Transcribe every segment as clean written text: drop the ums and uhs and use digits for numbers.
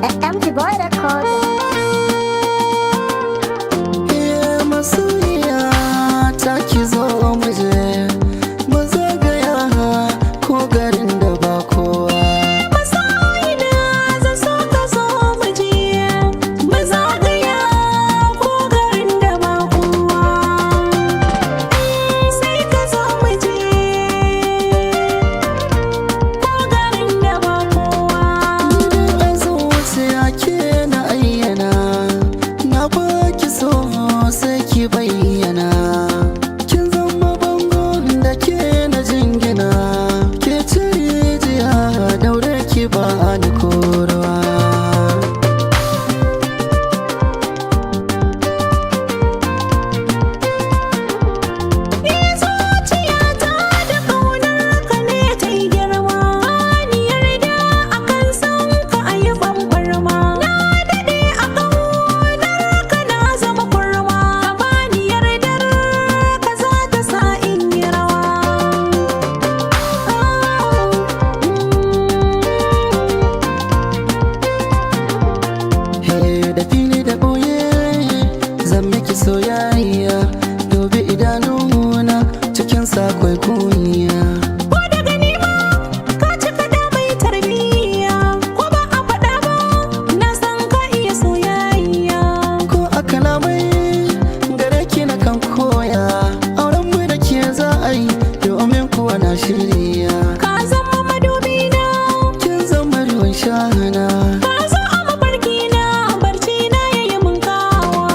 MG Boy Record. Masoyiya ta ki zo muje mu zagaya ko garin da ba kowa. Masoyina zan so ka zo muje mu zagaya ko garin da ba kowa. Sai ka zo muje ko garin da ba kowa. Ni a zuciya ke na ayyana, na baki so sai ki bayyana. Kin zama bangon da ke na jingina, ke ce rijiya daure ki ba ni korwa. Zuciyata da ƙaunar ka ne ta yi girma. Ni yarda akan san ka a yi bambarma. Na daɗe a ƙaunar ka na zama kurma. Ka bani yardar ka za ta sa in yi rawa. Da fili da ɓoye zan miki soyayya, dubi idanuna cikin sakwai kunya. Ko da gani ma ka cika da mai tarbiyya. Ko ba a faɗa ba na san ka iya soyayya. Ko a kalamai gare ki na kan koya, auren mu da ke za a yi domin kuwa na shirya. Ka zama madubina. Kin zama ruwan shana, Ka zo a mafarkina, barci na yayi mun kawa.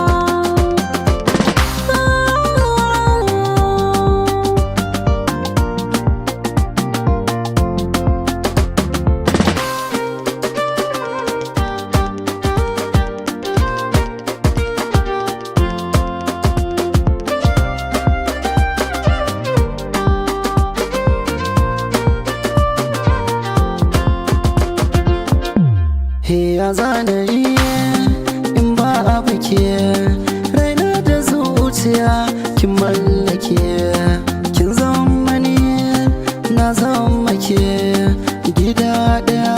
ya zanayi in ba a bake, raina da zuciya kin mallake. Kin zama ni na zama ke, gida ɗaya